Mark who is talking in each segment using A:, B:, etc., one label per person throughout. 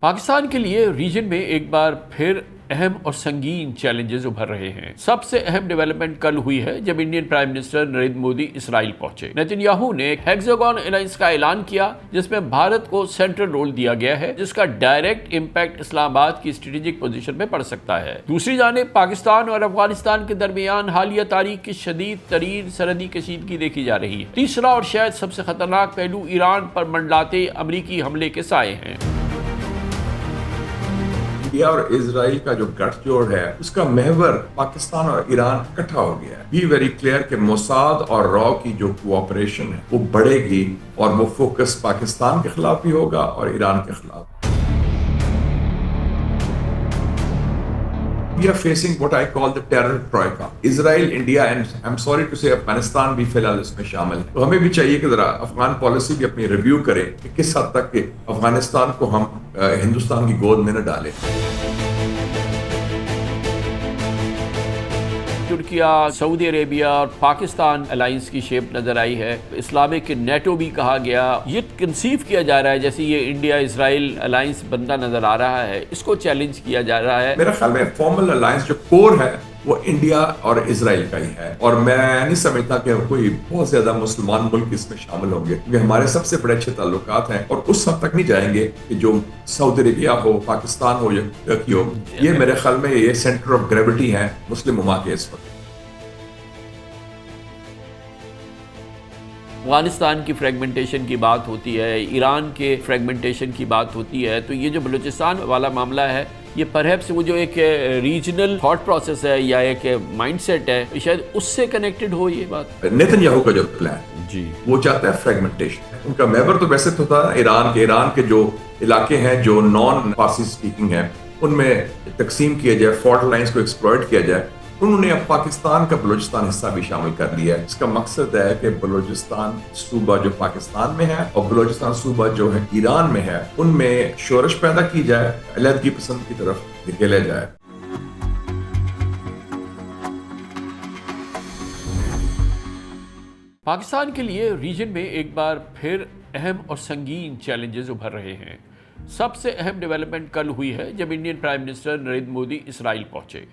A: پاکستان کے لیے ریجن میں ایک بار پھر اہم اور سنگین چیلنجز ابھر رہے ہیں۔ سب سے اہم ڈیولپمنٹ کل ہوئی ہے جب Indian prime minister Narendra Modi Israel پہنچے۔ نیتن یاہو نے ہیگزاگون الائنس کا اعلان کیا جس میں بھارت کو سینٹرل رول دیا گیا ہے، جس کا ڈائریکٹ امپیکٹ اسلام آباد کی اسٹریٹجک پوزیشن میں پڑ سکتا ہے۔ دوسری جانب پاکستان اور افغانستان کے درمیان حالیہ تاریخ کی شدید ترین سرحدی کشیدگی دیکھی جا رہی ہے۔ تیسرا اور شاید سب سے خطرناک پہلو ایران پر منڈلاتے امریکی حملے کے سائے ہیں۔
B: انڈیا اور اسرائیل کا جو گٹھ جوڑ ہے اس کا محور پاکستان اور ایران اکٹھا ہو گیا ہے۔ بی ویری کلیئر کہ موساد اور را کی جو کوآپریشن ہے وہ بڑھے گی اور وہ فوکس پاکستان کے خلاف بھی ہوگا اور ایران کے خلاف۔ We are facing what I call the terror troika. Israel, India and I'm sorry to say Afghanistan بھی فی الحال اس میں شامل ہے۔ تو ہمیں بھی چاہیے کہ ذرا افغان پالیسی بھی اپنی ریویو کرے کہ کس حد تک کہ افغانستان کو ہم ہندوستان کی گود میں نہ ڈالیں۔
A: ترکیہ، سعودی عربیہ اور پاکستان الائنس کی شیپ نظر آئی ہے۔ اسلامک نیٹو بھی کہا گیا۔ یہ کنسیو کیا جا رہا ہے جیسے یہ انڈیا اسرائیل الائنس بنتا نظر آ رہا ہے، اس کو چیلنج کیا جا رہا ہے۔
B: میرا خیال میں فارمل الائنس جو کور ہے وہ انڈیا اور اسرائیل کا ہی ہے، اور میں نہیں سمجھتا کہ کوئی بہت زیادہ مسلمان ملک اس میں شامل ہوں گے، کیونکہ ہمارے سب سے بڑے اچھے تعلقات ہیں اور اس حد تک نہیں جائیں گے کہ جو سعودی عربیہ ہو، پاکستان ہو یا ترکی ہو۔ یہ میرے خیال میں یہ سینٹر آف گریوٹی ہے مسلم امہ کے اس وقت۔
A: افغانستان کی فریگمنٹیشن کی بات ہوتی ہے، ایران کے فریگمنٹیشن کی بات ہوتی ہے، تو یہ جو بلوچستان والا معاملہ ہے یہ پرہیپس وہ جو ایک ریجنل تھاٹ پروسیس ہے یا ایک مائنڈ سیٹ ہے، شاید اس سے کنیکٹڈ ہو یہ بات۔
B: نیتن یاہو کا جو پلان وہ چاہتا ہے فریگمنٹیشن۔ ان کا محور تو ویسے تو تھا ایران کے جو علاقے ہیں جو نان فارسی سپیکنگ ہیں ان میں تقسیم کیا جائے، فالٹ لائنز کو ایکسپلوئٹ کیا جائے۔ انہوں نے اب پاکستان کا بلوچستان حصہ بھی شامل کر لیا ہے۔ اس کا مقصد ہے کہ بلوچستان صوبہ جو پاکستان میں ہے اور بلوچستان صوبہ جو ہے ایران میں ہے ان میں شورش پیدا کی جائے، علیحدگی پسند کی طرف دھکیلا جائے۔
A: پاکستان کے لیے ریجن میں ایک بار پھر اہم اور سنگین چیلنجز ابھر رہے ہیں۔ سب سے اہم ڈیولپمنٹ کل ہوئی ہے جب Indian prime minister Narendra Modi Israel پہنچے۔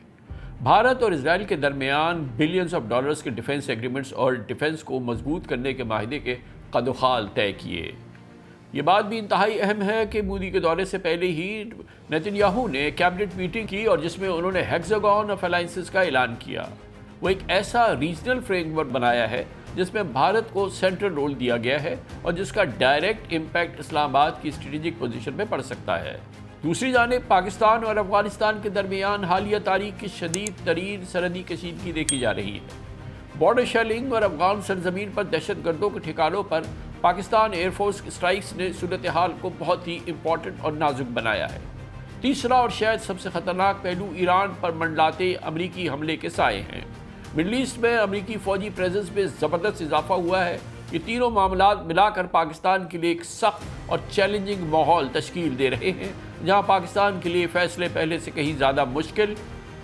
A: بھارت اور اسرائیل کے درمیان بلینز آف ڈالرز کے ڈیفنس ایگریمنٹس اور ڈیفنس کو مضبوط کرنے کے معاہدے کے قد و خال طے کیے۔ یہ بات بھی انتہائی اہم ہے کہ مودی کے دورے سے پہلے ہی نیتن یاہو نے کیبنٹ میٹنگ کی اور جس میں انہوں نے ہیگزاگون آف الائنسز کا اعلان کیا۔ وہ ایک ایسا ریجنل فریم ورک بنایا ہے جس میں بھارت کو سینٹرل رول دیا گیا ہے اور جس کا ڈائریکٹ امپیکٹ اسلام آباد کی اسٹریٹجک پوزیشن میں پڑ سکتا ہے۔ دوسری جانب پاکستان اور افغانستان کے درمیان حالیہ تاریخ کی شدید ترین سرحدی کشیدگی دیکھی جا رہی ہے۔ بارڈر شیلنگ اور افغان سرزمین پر دہشت گردوں کے ٹھکانوں پر پاکستان ایئر فورس اسٹرائکس نے صورتحال کو بہت ہی امپورٹنٹ اور نازک بنایا ہے۔ تیسرا اور شاید سب سے خطرناک پہلو ایران پر منڈلاتے امریکی حملے کے سائے ہیں۔ مڈل ایسٹ میں امریکی فوجی پریزنس میں زبردست اضافہ ہوا ہے۔ یہ تینوں معاملات ملا کر پاکستان کے لیے ایک سخت اور چیلنجنگ ماحول تشکیل دے رہے ہیں، جہاں پاکستان کے لیے فیصلے پہلے سے کہیں زیادہ مشکل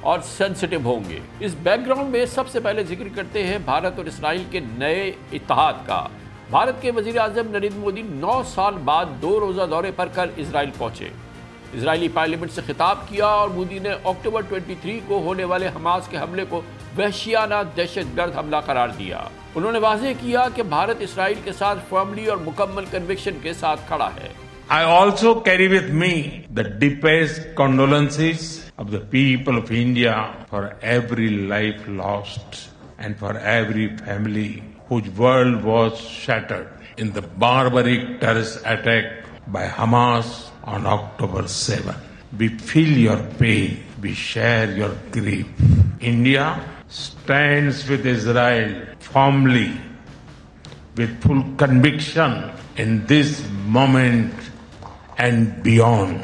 A: اور سینسٹیو ہوں گے۔ اس بیک گراؤنڈ میں سب سے پہلے ذکر کرتے ہیں بھارت اور اسرائیل کے نئے اتحاد کا۔ بھارت کے وزیر اعظم نریندر مودی 9 سال بعد 2 روزہ دورے پر کل اسرائیل پہنچے۔ اسرائیلی پارلیمنٹ سے خطاب کیا اور مودی نے اکتوبر 23 کو ہونے والے حماس کے حملے کو وحشیانہ دہشت گرد حملہ قرار دیا۔ انہوں نے واضح کیا کہ بھارت اسرائیل کے ساتھ فرملی اور مکمل کنوکشن کے ساتھ کھڑا ہے۔
C: I also carry with me the deepest condolences of the people of India for every life lost and for every family whose world was shattered in the barbaric terrorist attack by Hamas on October 7. We feel your pain. We share your grief. India stands with Israel firmly, with full conviction in this moment and beyond.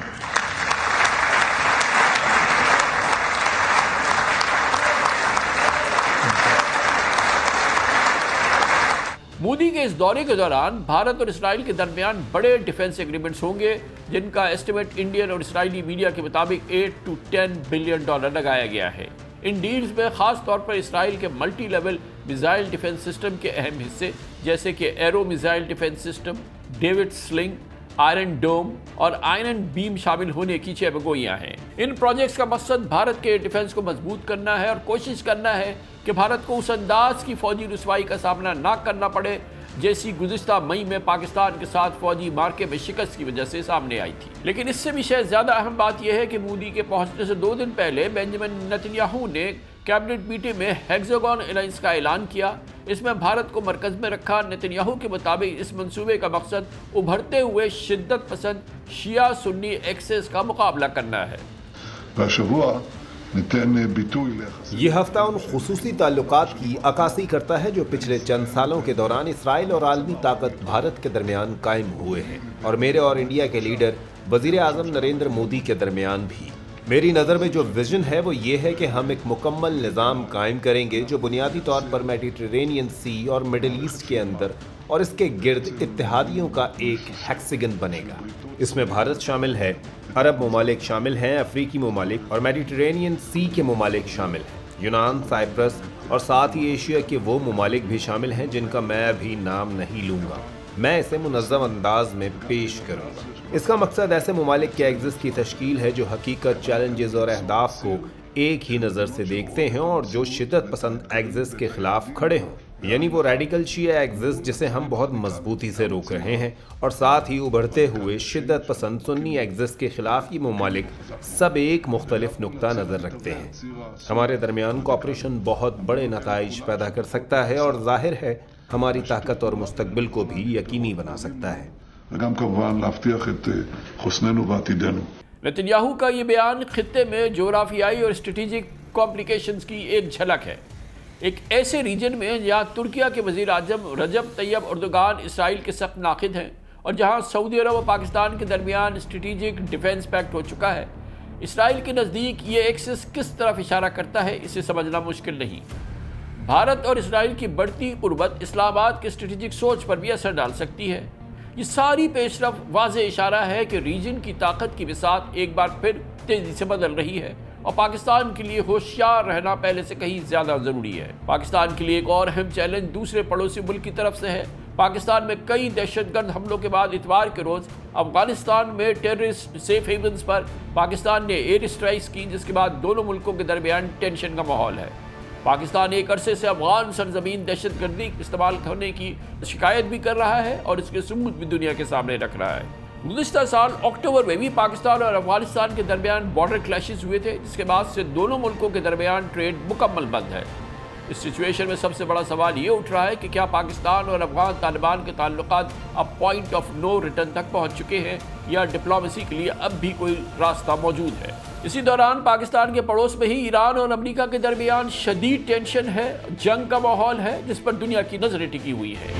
A: Modi کے اس دورے کے دوران بھارت اور Israel کے درمیان بڑے defence agreements ہوں گے جن کا ایسٹیمیٹ انڈین اور اسرائیلی میڈیا کے مطابق $8 to $10 بلین لگایا گیا ہے۔ ان ڈیلز میں خاص طور پر اسرائیل کے multi level missile defence system کے اہم حصے جیسے کہ arrow missile defence system, David sling, iron dome اور آئرن بیم شامل ہونے کی 6 گوئیاں ہیں۔ ان پروجیکٹس کا مقصد بھارت کے ڈیفنس کو مضبوط کرنا ہے اور کوشش کرنا ہے کہ بھارت کو اس انداز کی فوجی رسوائی کا سامنا نہ کرنا پڑے جیسی گزشتہ مئی میں پاکستان کے ساتھ فوجی مارکے میں شکست کی وجہ سے سامنے آئی تھی۔ لیکن اس سے بھی شاید زیادہ اہم بات یہ ہے کہ مودی کے پہنچنے سے 2 دن پہلے بنجامن نتنیاہو نے کیبنٹ میٹنگ میں ہیگزاگون الائنس کا اعلان کیا۔ اس میں بھارت کو مرکز میں رکھا۔ نتنیاہو کے مطابق اس منصوبے کا مقصد ابھرتے ہوئے شدت پسند شیعہ سنی ایکسس کا مقابلہ کرنا ہے۔
D: یہ ہفتہ ان خصوصی تعلقات کی عکاسی کرتا ہے جو پچھلے چند سالوں کے دوران اسرائیل اور عالمی طاقت بھارت کے درمیان قائم ہوئے ہیں، اور میرے اور انڈیا کے لیڈر وزیر اعظم نریندر مودی کے درمیان بھی۔ میری نظر میں جو ویژن ہے وہ یہ ہے کہ ہم ایک مکمل نظام قائم کریں گے جو بنیادی طور پر میڈیٹرینین سی اور مڈل ایسٹ کے اندر اور اس کے گرد اتحادیوں کا ایک ہیکسیگن بنے گا۔ اس میں بھارت شامل ہے، عرب ممالک شامل ہیں، افریقی ممالک اور میڈیٹرینین سی کے ممالک شامل ہیں، یونان، سائپرس اور ساتھ ہی ایشیا کے وہ ممالک بھی شامل ہیں جن کا میں ابھی نام نہیں لوں گا۔ میں اسے منظم انداز میں پیش کروں گا۔ اس کا مقصد ایسے ممالک کے ایگزس کی تشکیل ہے جو حقیقت، چیلنجز اور اہداف کو ایک ہی نظر سے دیکھتے ہیں اور جو شدت پسند ایگزس کے خلاف کھڑے ہوں، یعنی وہ ریڈیکل شیعہ ایگزس جسے ہم بہت مضبوطی سے روک رہے ہیں، اور ساتھ ہی ابھرتے ہوئے شدت پسند سنی ایگزس کے خلاف یہ ممالک سب ایک مختلف نقطہ نظر رکھتے ہیں۔ ہمارے درمیان کوآپریشن بہت بڑے نتائج پیدا کر سکتا ہے اور ظاہر ہے ہماری طاقت اور مستقبل کو بھی یقینی بنا سکتا ہے۔
A: نتنیاہو کا یہ بیان خطے میں جغرافیائی اور اسٹریٹجک کمپلیکیشنز کی ایک جھلک ہے۔ ایک ایسے ریجن میں جہاں ترکیہ کے وزیر اعظم رجب طیب اردوغان اسرائیل کے سخت ناقد ہیں اور جہاں سعودی عرب اور پاکستان کے درمیان اسٹریٹجک ڈیفنس پیکٹ ہو چکا ہے، اسرائیل کے نزدیک یہ ایکسس کس طرف اشارہ کرتا ہے اسے سمجھنا مشکل نہیں۔ بھارت اور اسرائیل کی بڑھتی قربت اسلام آباد کے اسٹریٹجک سوچ پر بھی اثر ڈال سکتی ہے۔ یہ ساری پیش رفت واضح اشارہ ہے کہ ریجن کی طاقت کی بساط ایک بار پھر تیزی سے بدل رہی ہے اور پاکستان کے لیے ہوشیار رہنا پہلے سے کہیں زیادہ ضروری ہے۔ پاکستان کے لیے ایک اور اہم چیلنج دوسرے پڑوسی ملک کی طرف سے ہے۔ پاکستان میں کئی دہشت گرد حملوں کے بعد اتوار کے روز افغانستان میں ٹیررسٹ سیف ہیونز پر پاکستان نے ایئر اسٹرائکس کی، جس کے بعد دونوں ملکوں کے درمیان ٹینشن کا ماحول ہے۔ پاکستان ایک عرصے سے افغان سرزمین دہشت گردی استعمال کرنے کی شکایت بھی کر رہا ہے اور اس کے ثبوت بھی دنیا کے سامنے رکھ رہا ہے۔ گزشتہ سال اکتوبر میں بھی پاکستان اور افغانستان کے درمیان بارڈر کلیشز ہوئے تھے، جس کے بعد سے دونوں ملکوں کے درمیان ٹریڈ مکمل بند ہے۔ اس سچویشن میں سب سے بڑا سوال یہ اٹھ رہا ہے کہ کیا پاکستان اور افغان طالبان کے تعلقات اب پوائنٹ آف نو ریٹرن تک پہنچ چکے ہیں یا ڈپلومیسی کے لیے اب بھی کوئی راستہ موجود ہے؟ اسی دوران پاکستان کے پڑوس میں ہی ایران اور امریکہ کے درمیان شدید ٹینشن ہے، جنگ کا ماحول ہے جس پر دنیا کی نظریں ٹکی ہوئی ہے۔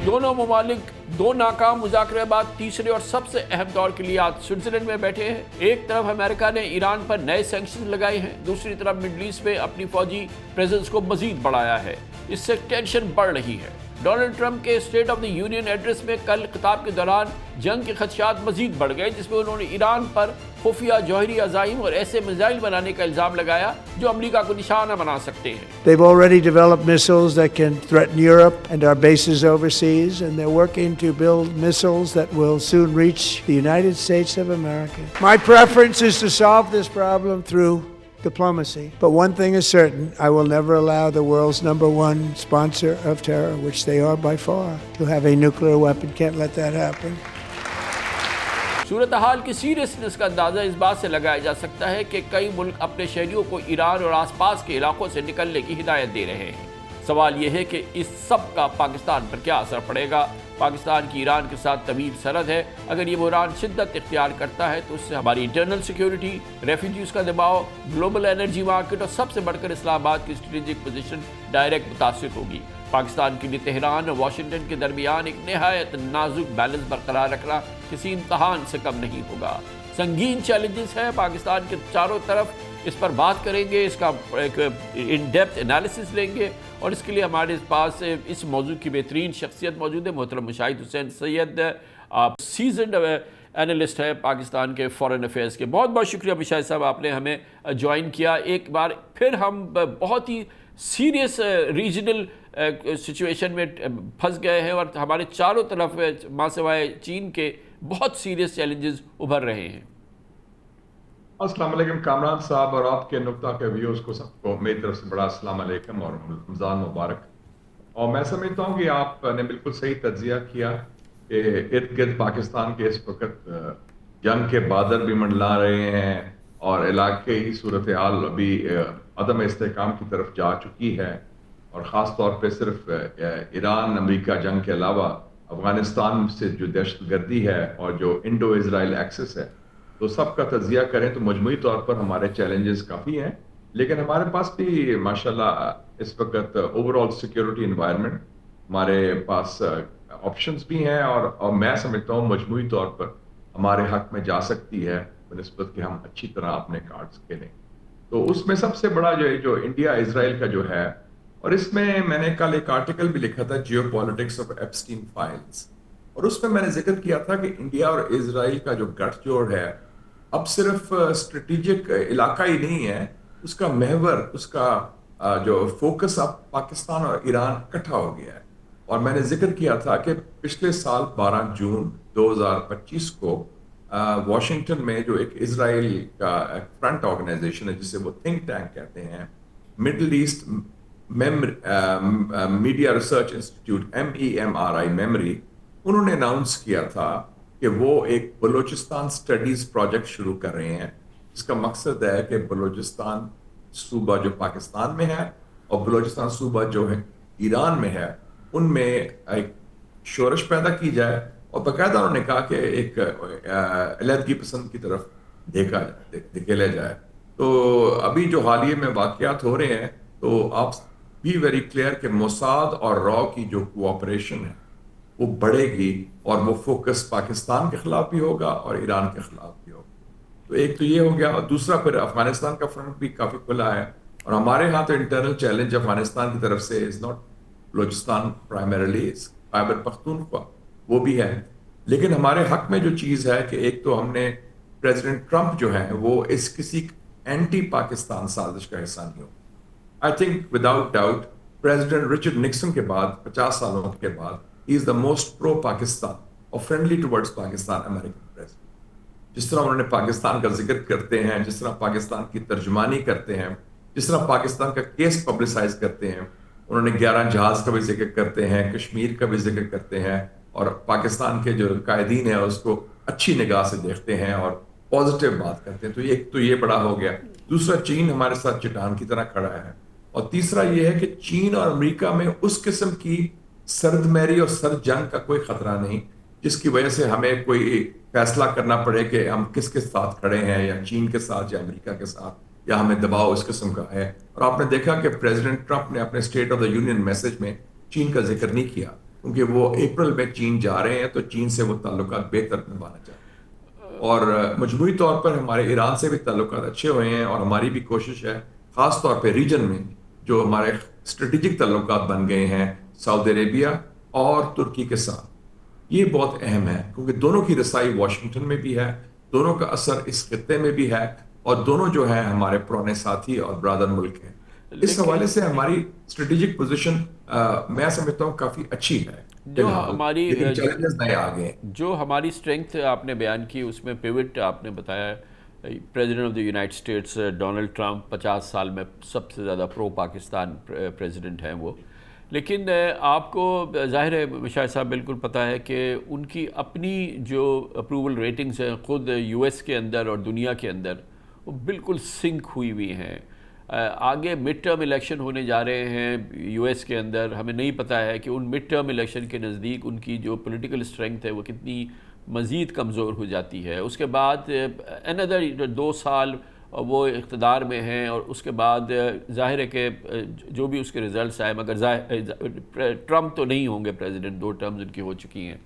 A: دونوں ممالک دو ناکام مذاکرے بعد تیسرے اور سب سے اہم دور کے لیے آج سوئٹزرلینڈ میں بیٹھے ہیں۔ ایک طرف امریکہ نے ایران پر نئے سینکشنز لگائے ہیں، دوسری طرف مڈل ایسٹ میں اپنی فوجی پریزنس کو مزید بڑھایا ہے۔ اس سے ٹینشن بڑھ رہی ہے۔ ڈونلڈ ٹرمپ کے state of the union address میں کل خطاب کے دوران جنگ کے خدشات مزید بڑھ گئے، جس میں انہوں نے ایران پر خفیہ جوہری عزائم اور ایسے میزائل بنانے کا الزام لگایا جو امریکہ کو نشانہ بنا سکتے ہیں۔
E: They've already developed missiles that can threaten Europe and our bases overseas, and they're working to build missiles that will soon reach the United States of America. My preference is to solve this problem through diplomacy. But one thing is certain, I will never allow the world's #1 sponsor of terror, which they are by far, to have a nuclear weapon. Can't let that happen.
A: صورتحال کی seriousness کا اندازہ اس بات سے لگایا جا سکتا ہے کہ کئی ملک اپنے شہریوں کو ایران اور آس پاس کے علاقوں سے نکلنے کی ہدایت دے رہے ہیں۔ سوال یہ ہے کہ اس سب کا پاکستان پر کیا اثر پڑے گا۔ پاکستان کی ایران کے ساتھ طویل سرحد ہے، اگر یہ بحران شدت اختیار کرتا ہے تو اس سے ہماری انٹرنل سیکیورٹی، ریفیوجیز کا دباؤ، گلوبل انرجی مارکیٹ اور سب سے بڑھ کر اسلام آباد کی اسٹریٹجک پوزیشن ڈائریکٹ متاثر ہوگی۔ پاکستان کے لیے تہران اور واشنگٹن کے درمیان ایک نہایت نازک بیلنس برقرار رکھنا کسی امتحان سے کم نہیں ہوگا۔ سنگین چیلنجز ہیں پاکستان کے چاروں طرف، اس پر بات کریں گے، اس کا ایک ان ڈیپتھ انالیسس لیں گے، اور اس کے لیے ہمارے پاس اس موضوع کی بہترین شخصیت موجود ہے، محترم مشاہد حسین سید، سیزنڈ اینالسٹ ہے پاکستان کے فارن افیئرس کے. بہت بہت شکریہ مشاہد صاحب، آپ نے ہمیں جوائن کیا. ایک بار پھر ہم بہت ہی سیریس ریجنل سچویشن میں پھنس گئے ہیں اور ہمارے چاروں طرف ماں سوائے چین کے بہت سیریس چیلنجز ابھر رہے ہیں.
B: السلام علیکم کامران صاحب اور آپ کے نقطہ کے ویوز کو سب کو میری طرف سے بڑا السلام علیکم اور رمضان مبارک. اور میں سمجھتا ہوں کہ آپ نے بالکل صحیح تجزیہ کیا کہ ارد گرد پاکستان کے اس وقت جنگ کے بادر بھی منڈلا رہے ہیں اور علاقائی صورتحال ابھی عدم استحکام کی طرف جا چکی ہے. اور خاص طور پہ صرف ایران امریکہ جنگ کے علاوہ افغانستان سے جو دہشت گردی ہے اور جو انڈو اسرائیل ایکسس ہے، تو سب کا تجزیہ کریں تو مجموعی طور پر ہمارے چیلنجز کافی ہیں. لیکن ہمارے پاس بھی ماشاءاللہ اس وقت اوور آل سیکیورٹی انوائرمنٹ ہمارے پاس آپشنز بھی ہیں اور میں سمجھتا ہوں مجموعی طور پر ہمارے حق میں جا سکتی ہے بنسبت کہ ہم اچھی طرح اپنے کارڈز کھیلیں. تو اس میں سب سے بڑا جو انڈیا اسرائیل کا جو ہے، اور اس میں میں نے کل ایک آرٹیکل بھی لکھا تھا geopolitics of Epstein files, اور اس میں نے ذکر کیا تھا کہ انڈیا اور اسرائیل کا جو گٹھ جوڑ ہے اب صرف اسٹریٹجک علاقائی نہیں ہے، اس کا محور، اس کا جو فوکس اب پاکستان اور ایران اکٹھا ہو گیا ہے. اور میں نے ذکر کیا تھا کہ پچھلے سال 12 جون 2025 کو واشنگٹن میں جو ایک اسرائیل کا فرنٹ آرگنائزیشن ہے جسے وہ تھنک ٹینک کہتے ہیں، Middle East media research institute MEMRI MEMRI, انہوں نے اناؤنس کیا تھا کہ وہ ایک بلوچستان سٹڈیز پروجیکٹ شروع کر رہے ہیں، جس کا مقصد ہے کہ بلوچستان صوبہ جو پاکستان میں ہے اور بلوچستان صوبہ جو ہے ایران میں ہے، ان میں ایک شورش پیدا کی جائے اور باقاعدہ انہوں نے کہا کہ ایک علیحدگی پسند کی طرف دھکیلا جائے. تو ابھی جو حالیہ میں واقعات ہو رہے ہیں تو آپ بھی ویری کلیئر کہ موساد اور راو کی جو کوآپریشن ہے وہ بڑھے گی اور وہ فوکس پاکستان کے خلاف بھی ہوگا اور ایران کے خلاف بھی ہوگا. تو ایک تو یہ ہو گیا، اور دوسرا پھر افغانستان کا فرنٹ بھی کافی کھلا ہے. اور ہمارے ہاں تو انٹرنل چیلنج افغانستان کی طرف سے is not Balochistan primarily, Khyber Pakhtunkhwa وہ بھی ہے. لیکن ہمارے حق میں جو چیز ہے کہ ایک تو ہم نے پریزیڈنٹ ٹرمپ جو ہے وہ اس کسی اینٹی پاکستان سازش کا حصہ نہیں ہو. I think without doubt president Richard Nixon کے بعد 50 سالوں کے بعد he is the most pro Pakistan اور friendly towards Pakistan American president. جس طرح انہوں نے پاکستان کا ذکر کرتے ہیں، جس طرح پاکستان کی ترجمانی کرتے ہیں، جس طرح پاکستان کا کیس پبلسائز کرتے ہیں، انہوں نے 11 جہاز کا بھی ذکر کرتے ہیں، کشمیر کا بھی ذکر کرتے ہیں، اور پاکستان کے جو قائدین ہیں اس کو اچھی نگاہ سے دیکھتے ہیں اور پازیٹیو بات کرتے ہیں. تو ایک تو یہ بڑا ہو گیا. دوسرا چین ہمارے ساتھ چٹان کی طرح کھڑا ہے. اور تیسرا یہ ہے کہ چین اور امریکہ میں اس قسم کی سرد میری اور سرد جنگ کا کوئی خطرہ نہیں جس کی وجہ سے ہمیں کوئی فیصلہ کرنا پڑے کہ ہم کس کے ساتھ کھڑے ہیں، یا چین کے ساتھ یا امریکہ کے ساتھ، یا ہمیں دباؤ اس قسم کا ہے. اور آپ نے دیکھا کہ پریزیڈنٹ ٹرمپ نے اپنے state of the union message میں چین کا ذکر نہیں کیا، کیونکہ وہ اپریل میں چین جا رہے ہیں تو چین سے وہ تعلقات بہتر نبھانا چاہتے ہیں. اور مجموعی طور پر ہمارے ایران سے بھی تعلقات اچھے ہوئے ہیں، اور ہماری بھی کوشش ہے خاص طور پہ ریجن میں جو ہمارے اسٹریٹجک تعلقات بن گئے ہیں سعودی عربیہ اور ترکی کے ساتھ، یہ بہت اہم ہے کیونکہ دونوں کی رسائی واشنگٹن میں بھی ہے، دونوں کا اثر اس خطے میں بھی ہے، اور دونوں جو ہیں ہمارے پرانے ساتھی اور برادر ملک ہیں. اس حوالے سے ہماری اسٹریٹجک پوزیشن میں سمجھتا ہوں کافی اچھی ہے.
A: جو ہماری
B: چیلنجز نئے آ گئے،
A: جو ہماری اسٹرینگتھ آپ نے بیان کی اس میں پیوٹ آپ نے بتایا president of the United States Donald Trump 50 سال میں سب سے زیادہ پرو پاکستان پریزیڈنٹ ہیں وہ. لیکن آپ کو ظاہر ہے مشاہد صاحب بالکل پتہ ہے کہ ان کی اپنی جو اپروول ریٹنگز ہیں خود US کے اندر اور دنیا کے اندر وہ بالکل سنک ہوئی ہوئی ہیں. آگے مڈ ٹرم الیکشن ہونے جا رہے ہیں US کے اندر، ہمیں نہیں پتہ ہے کہ ان مڈ ٹرم الیکشن کے نزدیک ان کی جو پولیٹیکل اسٹرینگتھ ہے وہ کتنی مزید کمزور ہو جاتی ہے. اس کے بعد another 2 سال وہ اقتدار میں ہیں، اور اس کے بعد ظاہر ہے کہ جو بھی اس کے رزلٹس آئے، مگر ٹرمپ تو نہیں ہوں گے پریزیڈنٹ، 2 ٹرمز ان کی ہو چکی ہیں.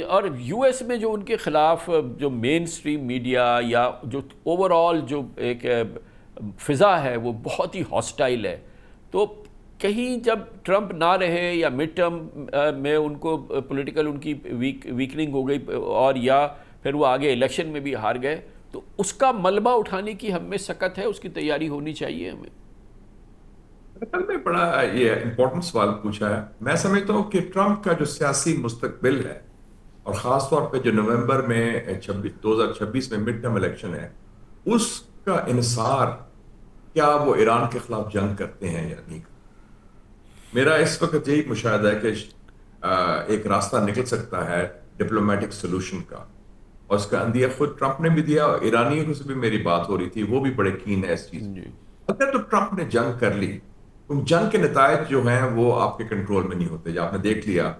A: اور US میں جو ان کے خلاف جو مین اسٹریم میڈیا یا جو اوور آل جو ایک فضا ہے وہ بہت ہی ہاسٹائل ہے. تو کہیں جب ٹرمپ نہ رہے یا مڈ ٹرم میں ان کو پولیٹیکل ان کی ویکننگ ہو گئی اور یا پھر وہ آگے الیکشن میں بھی ہار گئے، تو اس کا ملبہ اٹھانے کی ہم میں سکت ہے، اس کی تیاری ہونی چاہیے ہمیں.
B: کل میں بڑا یہ امپورٹنٹ سوال پوچھا ہے. میں سمجھتا ہوں کہ ٹرمپ کا جو سیاسی مستقبل ہے، اور خاص طور پہ جو نومبر میں 2026 میں مڈ ٹرم الیکشن ہے، اس کا انحصار کیا وہ ایران کے خلاف جنگ کرتے ہیں یا نہیں. میرا اس وقت یہی مشاہدہ ہے کہ ایک راستہ نکل سکتا ہے ڈپلومیٹک سولوشن کا، اور اس کا اندیہ خود ٹرمپ نے بھی دیا، اور ایرانیوں سے بھی میری بات ہو رہی تھی، وہ بھی بڑے کین ہے اس چیز. اگر تو ٹرمپ نے جنگ کر لی، جنگ کے نتائج جو ہیں وہ آپ کے کنٹرول میں نہیں ہوتے. جب آپ نے دیکھ لیا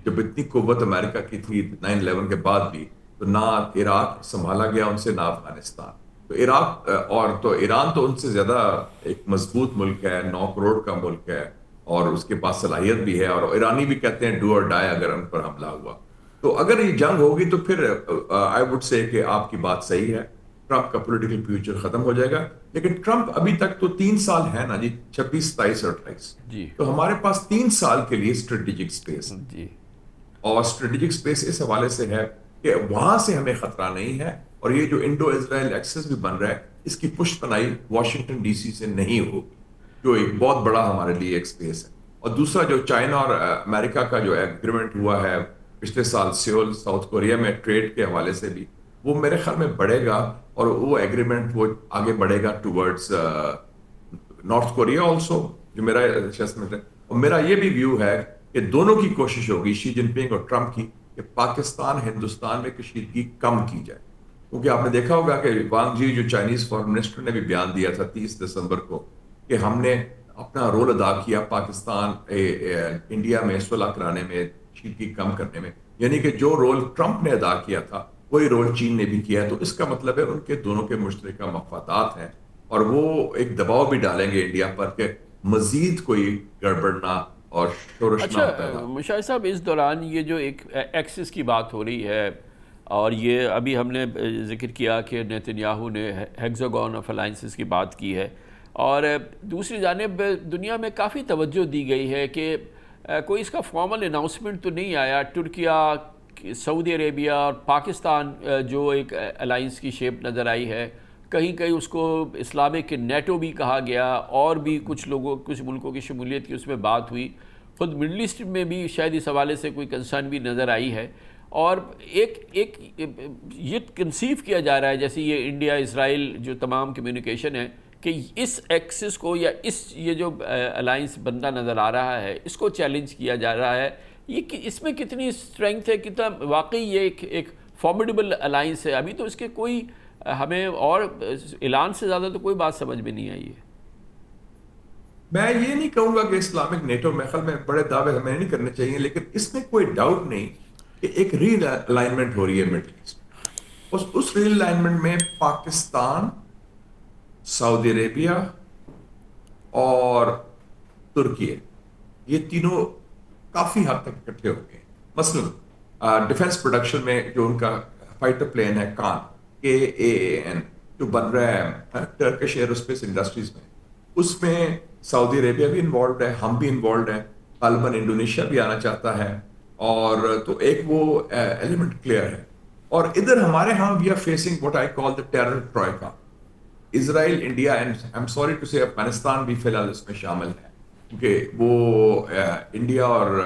B: جب اتنی قوت امریکہ کی تھی 9/11 کے بعد بھی، تو نہ عراق سنبھالا گیا ان سے، نہ افغانستان. تو عراق اور تو ایران تو ان سے زیادہ ایک مضبوط ملک ہے، 9 کروڑ کا ملک ہے، اور اس کے پاس صلاحیت بھی ہے، اور ایرانی بھی کہتے ہیں ڈو اور ڈائی اگر ان پر حملہ ہوا. تو اگر یہ جنگ ہوگی تو پھر آئی وڈ سے کہ آپ کی بات صحیح ہے، ٹرمپ کا پولیٹیکل فیوچر ختم ہو جائے گا. لیکن ٹرمپ ابھی تک تو 3 سال ہے نا جی، 26، 27 اور 28. تو ہمارے پاس 3 سال کے لیے اسٹریٹجک اسپیس، اور اسٹریٹجک اسپیس اس حوالے سے ہے کہ وہاں سے ہمیں خطرہ نہیں ہے، اور یہ جو انڈو اسرائیل ایکسس بھی بن رہا ہے، اس کی پشت پناہی واشنگٹن ڈی سی سے نہیں ہوگی، جو ایک بہت بڑا ہمارے لیے ایک اسپیس ہے. اور دوسرا جو چائنا اور امریکہ کا جو ایگریمنٹ ہوا ہے پچھلے سال سیول ساؤتھ کوریا میں ٹریڈ کے حوالے سے بھی، وہ میرے خیال میں بڑھے گا، اور وہ ایگریمنٹ وہ آگے بڑھے گا ٹورڈز نارتھ کوریا آلسو، جو میرا اسسمنٹ ہے. اور میرا یہ بھی ویو ہے کہ دونوں کی کوشش ہوگی، شی جن پنگ اور ٹرمپ کی، کہ پاکستان ہندوستان میں کشیدگی کم کی جائے. کیونکہ آپ نے دیکھا ہوگا کہ وانگ جی جو چائنیز فارن منسٹر نے بھی بیان دیا تھا 30 دسمبر کو، کہ ہم نے اپنا رول ادا کیا پاکستان انڈیا میں صلح کرانے میں، کشیدگی کم کرنے میں. یعنی کہ جو رول ٹرمپ نے ادا کیا تھا وہی رول چین نے بھی کیا ہے. تو اس کا مطلب ہے ان کے دونوں کے مشترکہ مفادات ہیں، اور وہ ایک دباؤ بھی ڈالیں گے انڈیا پر کہ مزید کوئی گڑبڑ نہ اور شورش نہ پیدا.
A: اچھا مشاہد صاحب، اس دوران یہ جو ایک ایکسس کی بات ہو رہی ہے، اور یہ ابھی ہم نے ذکر کیا کہ نیتن یاہو نے ہیگزاگون آف الائنسز کی بات کی ہے، اور دوسری جانب دنیا میں کافی توجہ دی گئی ہے کہ کوئی اس کا فارمل اناؤنسمنٹ تو نہیں آیا. ترکیہ، سعودی عربیہ اور پاکستان جو ایک الائنس کی شیپ نظر آئی ہے، کہیں کہیں اس کو اسلامک نیٹو بھی کہا گیا، اور بھی کچھ ملکوں کی شمولیت کی اس میں بات ہوئی. خود مڈل ایسٹ میں بھی شاید اس حوالے سے کوئی کنسرن بھی نظر آئی ہے. اور ایک یہ کنسیو کیا جا رہا ہے جیسے یہ انڈیا اسرائیل جو تمام کمیونیکیشن ہے، کہ اس ایکسس کو یا یہ جو الائنس بنتا نظر آ رہا ہے، اس کو چیلنج کیا جا رہا ہے. اس میں کتنی اسٹرینگتھ ہے، کتنا واقعی یہ ایک فارمیڈیبل الائنس ہے؟ ابھی تو اس کے کوئی ہمیں اور اعلان سے زیادہ تو کوئی بات سمجھ میں نہیں آئی ہے.
B: میں یہ نہیں کہوں گا کہ اسلامک نیٹو میں خل میں بڑے دعوے ہمیں نہیں کرنے چاہیے، لیکن اس میں کوئی ڈاؤٹ نہیں کہ ایک ری الائنمنٹ ہو رہی ہے مڈل ایسٹ. اس ری الائنمنٹ میں پاکستان، سعودی عربیہ اور ترکی، یہ تینوں کافی حد تک اکٹھے ہو گئے. مثلا ڈیفنس پروڈکشن میں جو ان کا فائٹر پلین ہے KAAN جو بن رہا ہے ٹرکش ایئر اسپیس انڈسٹریز میں، اس میں سعودی عربیہ بھی انوالوڈ ہے، ہم بھی انوالوڈ ہیں، غالباً انڈونیشیا بھی آنا چاہتا ہے. اور تو ایک وہ ایلیمنٹ کلیئر ہے. اور ادھر ہمارے ہاں we are facing what I call the terror troika, Israel, India and I am sorry to say Afghanistan بھی فی الحال اس میں شامل ہے، کیونکہ وہ انڈیا اور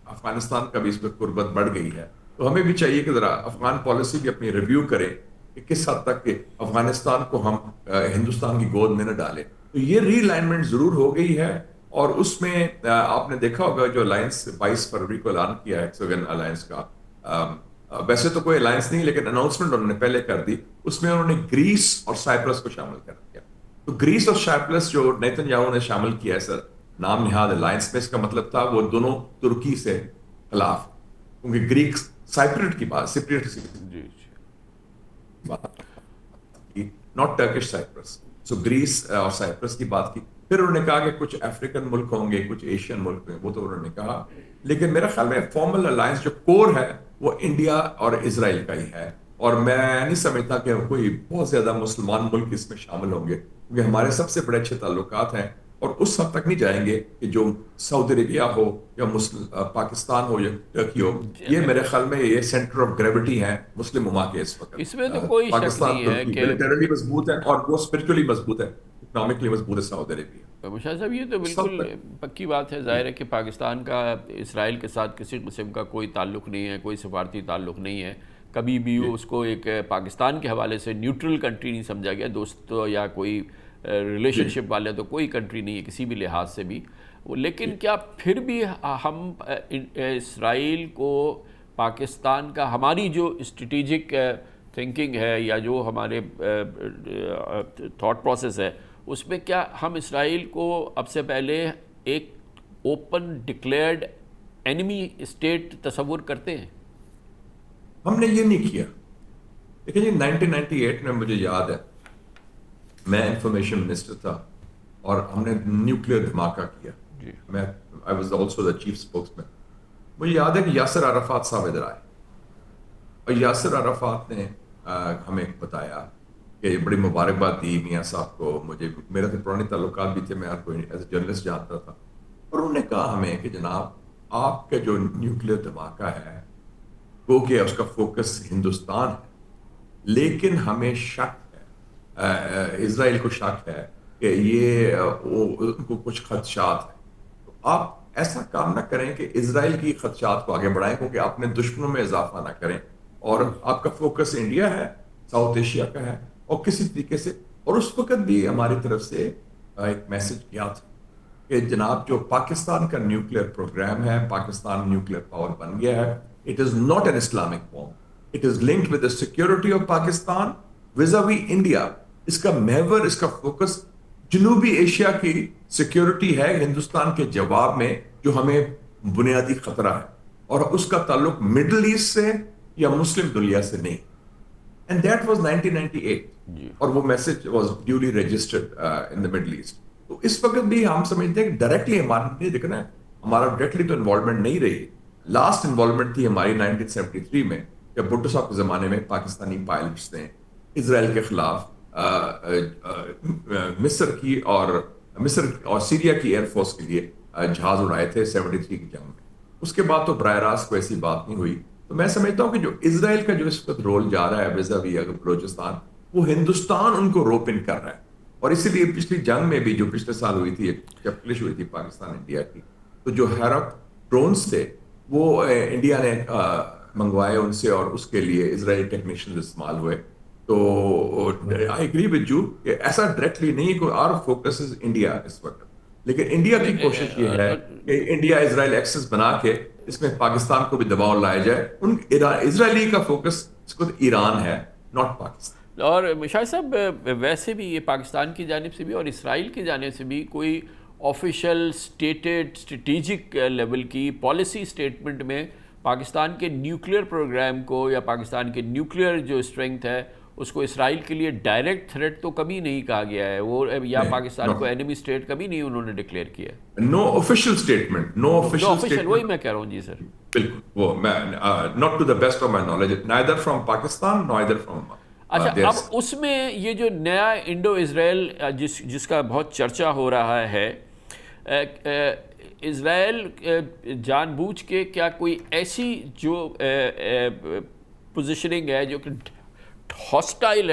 B: افغانستان کا بھی اس میں قربت بڑھ گئی ہے. تو ہمیں بھی چاہیے کہ ذرا افغان پالیسی بھی اپنی ریویو کریں کہ کس حد تک کہ افغانستان کو ہم ہندوستان کی گود میں نہ ڈالیں. تو یہ ری الائنمنٹ ضرور ہو گئی ہے. اور اس میں آپ نے دیکھا ہوگا جو الائنس 22 فروری کو اعلان کیا ہے ہیکساگن الائنس کا، ویسے تو کوئی الائنس نہیں لیکن اناؤنسمنٹ انہوں نے پہلے کر دی. اس میں انہوں نے گریس اور سائپرس کو شامل کر دیا. تو گریس اور سائپرس جو نیتن یاہو نے شامل کیا ہے سر نام نہاد الائنس میں، اس کا مطلب تھا وہ دونوں ترکی سے خلاف، کیونکہ گریک سائپریٹ کی بات، separate not Turkish Cyprus, so Greece اور سائپرس کی بات کی. پھر انہوں نے کہا کہ کچھ افریقن ملک ہوں گے، کچھ ایشین ملک ہیں، وہ تو انہوں نے کہا. لیکن میرا خیال میں فارمل الائنس جو کور ہے وہ انڈیا اور اسرائیل کا ہی ہے. اور میں نہیں سمجھتا کہ کوئی بہت زیادہ مسلمان ملک اس میں شامل ہوں گے، کیونکہ ہمارے سب سے بڑے اچھے تعلقات ہیں. اور اس حد تک نہیں جائیں گے کہ جو سعودی عربیہ ہو یا پاکستان ہو یا ٹرکی ہو. یہ میرے خیال میں یہ سینٹر آف گریوٹی ہے مسلم امہ کے اس وقت.
A: اس میں تو کوئی شک نہیں ہے کہ
B: ملیٹریلی مضبوط ہے اور وہ اسپرچولی مضبوط ہے, اکنامکلی مضبوط ہے سعودی عربیہ.
A: مشاہد صاحب یہ تو بالکل پکی بات ہے. ظاہر ہے کہ پاکستان کا اسرائیل کے ساتھ کسی قسم کا کوئی تعلق نہیں ہے, کوئی سفارتی تعلق نہیں ہے. کبھی بھی اس کو ایک پاکستان کے حوالے سے نیوٹرل کنٹری نہیں سمجھا گیا. دوست یا کوئی ریلیشن شپ والے تو کوئی کنٹری نہیں ہے کسی بھی لحاظ سے بھی. لیکن کیا پھر بھی ہم اسرائیل کو پاکستان کا, ہماری جو اسٹریٹجک تھنکنگ ہے یا جو ہمارے تھاٹ پروسیس ہے, اس میں کیا ہم اسرائیل کو اب سے پہلے ایک اوپن ڈکلیئرڈ اینیمی اسٹیٹ تصور کرتے ہیں؟
B: ہم نے یہ نہیں کیا. لیکن جی 1998 میں مجھے یاد ہے میں انفارمیشن منسٹر تھا اور ہم نے نیوکلیئر دھماکہ کیا. میں I was also the chief spokesman. مجھے یاد ہے کہ یاسر عرفات صاحب ادھر آئے اور یاسر عرفات نے ہمیں بتایا کہ یہ بڑی مبارکباد دی میاں صاحب کو. مجھے میرے تو پرانے تعلقات بھی تھے, میں ہر کوئی ایز اے جرنلسٹ جانتا تھا. اور انہوں نے کہا ہمیں کہ جناب آپ کا جو نیوکلیئر دھماکہ ہے وہ کہ اس کا فوکس ہندوستان ہے, لیکن ہمیں شک ہے, اسرائیل کو شک ہے کہ یہ ان کو کچھ خدشات ہیں. تو آپ ایسا کام نہ کریں کہ اسرائیل کی خدشات کو آگے بڑھائیں, کیونکہ اپنے دشمنوں میں اضافہ نہ کریں. اور آپ کا فوکس انڈیا ہے, ساؤتھ ایشیا کا ہے, اور کسی طریقے سے. اور اس وقت بھی ہماری طرف سے ایک میسج گیا تھا کہ جناب جو پاکستان کا نیوکلیئر پروگرام ہے, پاکستان نیوکلیئر پاور بن گیا ہے, it is not an Islamic bomb. It is linked with the security of Pakistan vis-a-vis India. اس کا محور, اس کا فوکس جنوبی ایشیا کی سیکیورٹی ہے ہندوستان کے جواب میں, جو ہمیں بنیادی خطرہ ہے, اور اس کا تعلق مڈل ایسٹ سے یا مسلم دنیا سے نہیں. And that was 1998. اور وہ message was duly registered in the Middle East. تو اس وقت بھی ہم سمجھتے ہیں کہ ڈائریکٹلی ہمارا نہیں دیکھنا ہے, ہمارا ڈائریکٹلی تو انوالومنٹ نہیں رہی. لاسٹ انوالومنٹ تھی ہماری 1973 میں, جب بھٹو صاحب کے زمانے میں پاکستانی پائلٹس نے اسرائیل کے خلاف مصر اور سیریا کی ایئر فورس کے لیے جہاز اڑائے تھے 73 کی جنگ میں. اس کے بعد تو براہ راست کوئی ایسی بات نہیں ہوئی. تو میں سمجھتا ہوں کہ جو اسرائیل کا جو اس وقت رول جا رہا ہے ویزا بلوچستان, وہ ہندوستان ان کو روپ ان کر رہا ہے. اور اسی لیے پچھلی جنگ میں بھی جو پچھلے سال ہوئی تھی, جب کلش ہوئی تھی پاکستان انڈیا کی, تو جو ہیرپ ڈرونز تھے وہ انڈیا نے منگوائے ان سے, اور اس کے لیے اسرائیلی ٹیکنیشین استعمال ہوئے. تو آئی ایگری ود یو کہ ایسا ڈائریکٹلی نہیں, کوئی اور فوکس از انڈیا اس وقت. لیکن انڈیا کی کوشش یہ ہے کہ انڈیا اسرائیل ایکسس بنا کے اس میں پاکستان کو بھی دباؤ لایا جائے. اسرائیلی کا فوکس اس کو ایران ہے, ناٹ پاکستان.
A: اور مشاہد صاحب ویسے بھی یہ پاکستان کی جانب سے بھی اور اسرائیل کی جانب سے بھی کوئی آفیشیل اسٹیٹڈ اسٹریٹجک لیول کی پالیسی اسٹیٹمنٹ میں پاکستان کے نیوکلیئر پروگرام کو یا پاکستان کے نیوکلیئر جو اسٹرینگتھ ہے اس کو اسرائیل کے لیے ڈائریکٹ تھریٹ تو کبھی نہیں کہا گیا ہے, وہ یا پاکستان کو اینیمی اسٹیٹ کبھی نہیں انہوں نے ڈکلیئر کیا.
B: نو آفیشیل اسٹیٹمنٹ, نو آفیشیل,
A: وہی میں کہہ رہا ہوں جی سر.
B: بالکل, وہ میں not to the best of my knowledge, neither from Pakistan neither from.
A: اچھا, اب اس میں یہ جو نیا انڈو اسرائیل جس کا بہت چرچا ہو رہا ہے, اسرائیل جان بوجھ کے کیا کوئی ایسی جو پوزیشننگ ہے جو کہ ہاسٹائل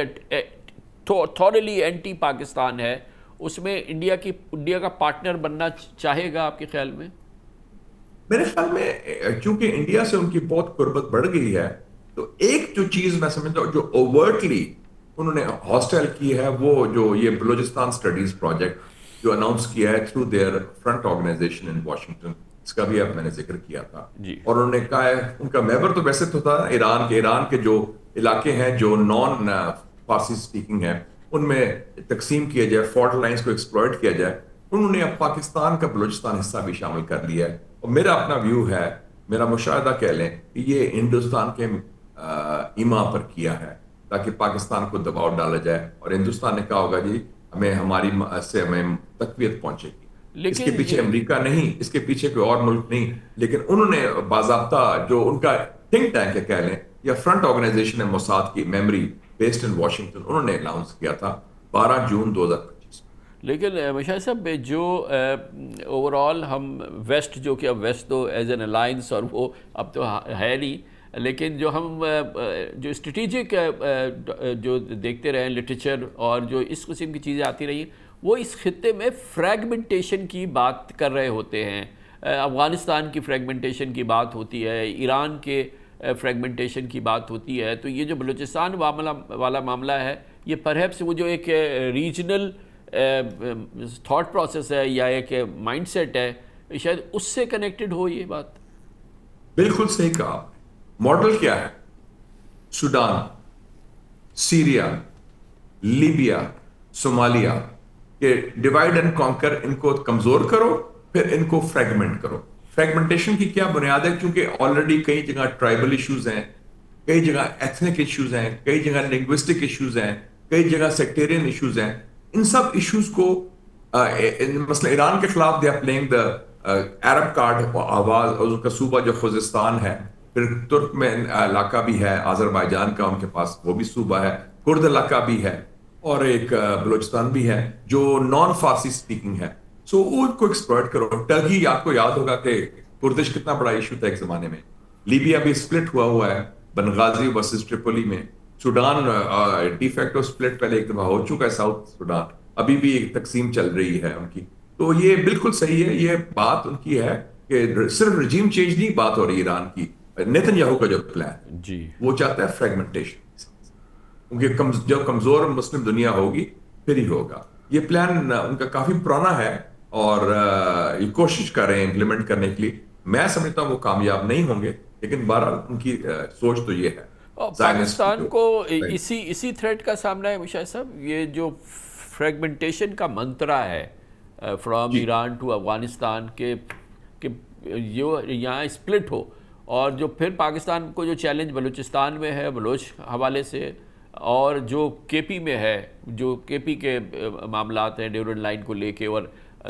A: تھورلی اینٹی پاکستان ہے, اس میں انڈیا کا پارٹنر بننا چاہے گا آپ کے خیال میں؟
B: میرے خیال میں چونکہ انڈیا سے ان کی بہت قربت بڑھ گئی ہے, تو ایک جو چیز میں سمجھتا ہوں جو اوورٹلی انہوں نے ہاسٹائل کی ہے, وہ جو یہ بلوچستان اسٹڈیز پروجیکٹ جو اناؤنس کیا ہے through their front organisation in Washington, اس کا بھی اب میں نے ذکر کیا تھا. اور انہوں نے کہا ہے, ان کا محور تو ویسے تو تھا ایران کے جو علاقے ہیں جو نان فارسی اسپیکنگ ہیں ان میں تقسیم کیا جائے, فالٹ لائنز کو ایکسپلوئٹ کیا جائے. انہوں نے اب پاکستان کا بلوچستان حصہ بھی شامل کر لیا ہے. اور میرا اپنا ویو ہے, میرا مشاہدہ کہہ لیں کہ یہ ہندوستان کے ایما پر کیا ہے تاکہ پاکستان کو دباؤ ڈالا جائے, اور ہندوستان نے کہا ہوگا جی ہمیں ہماری سے ہمیں تقویت پہنچے گی. اس کے پیچھے امریکہ نہیں, اس کے پیچھے کوئی اور ملک نہیں, لیکن انہوں نے باضابطہ جو ان کا تھنک ٹینک ہے کہہ لیں یا فرنٹ آرگنائزیشن ہے موساد کی میموری بیسڈ ان واشنگٹن, انہوں نے اناؤنس کیا تھا 12 جون 2025.
A: لیکن مشاہد صاحب جو اوور آل ہم ویسٹ، جو کہ اب ویسٹ تو ایز این الائنس اور وہ اب تو ہے نہیں، لیکن جو ہم جو اسٹریٹجک جو دیکھتے رہے لٹریچر اور جو اس قسم کی چیزیں آتی رہی وہ اس خطے میں فریگمنٹیشن کی بات کر رہے ہوتے ہیں. افغانستان کی فریگمنٹیشن کی بات ہوتی ہے، ایران کے فریگمنٹیشن کی بات ہوتی ہے. تو یہ جو بلوچستان والا معاملہ ہے، یہ پرہیپس وہ جو ایک ریجنل تھاٹ پروسیس ہے یا ایک مائنڈ سیٹ ہے، شاید اس سے کنیکٹڈ ہو یہ بات.
B: بالکل صحیح کہا. ماڈل کیا ہے؟ سوڈان، سیریا، لیبیا، صومالیہ کہ ڈیوائڈ اینڈ کانکر، ان کو کمزور کرو پھر ان کو فریگمنٹ کرو. فریگمنٹیشن کی کیا بنیاد ہے؟ کیونکہ آلریڈی کئی جگہ ٹرائبل ایشوز ہیں، کئی جگہ ایتھنک ایشوز ہیں، کئی جگہ لنگوسٹک ایشوز ہیں، کئی جگہ سیکٹیرین ایشوز ہیں. ان سب ایشوز کو مثلا ایران کے خلاف they are playing the Arab card, آواز، اور ان کا صوبہ جو خوزستان ہے، پھر ترک میں علاقہ بھی ہے، آذربائیجان کا ان کے پاس وہ بھی صوبہ ہے، کرد علاقہ بھی ہے، اور ایک بلوچستان بھی ہے جو نان فارسی سپیکنگ ہے. سو ان کو ایکسپلوئٹ کرو. ٹرکی آپ کو یاد ہوگا کہ کردش کتنا بڑا ایشو تھا ایک زمانے میں. لیبیا بھی سپلٹ ہوا ہے بنغازی ورسز ٹریپولی میں. سوڈان ڈی فیکٹو سپلٹ پہلے ایک دفعہ ہو چکا ہے، ساؤتھ سوڈان ابھی بھی ایک تقسیم چل رہی ہے ان کی. تو یہ بالکل صحیح ہے، یہ بات ان کی ہے کہ صرف رجیم چینج نہیں بات ہو رہی ایران کی. نیتن یاہو کا جو پلان
A: جی
B: وہ چاہتا ہے فریگمنٹیشن، کیونکہ جب کمزور مسلم دنیا ہوگی پھر ہی ہوگا. یہ پلان ان کا کافی پرانا ہے اور یہ کوشش کر رہے ہیں امپلیمنٹ کرنے کے لیے. میں سمجھتا ہوں وہ کامیاب نہیں ہوں گے، لیکن بہرحال ان کی سوچ تو یہ ہے.
A: پاکستان کو اسی تھریٹ کا سامنا ہے مشاہد صاحب، یہ جو فریگمنٹیشن کا منترا ہے فرام ایران ٹو افغانستان کہ یہاں اسپلٹ ہو، اور جو پھر پاکستان کو جو چیلنج بلوچستان میں ہے بلوچ حوالے سے، اور جو کے پی میں ہے، جو کے پی کے معاملات ہیں ڈیورنٹ لائن کو لے کے، اور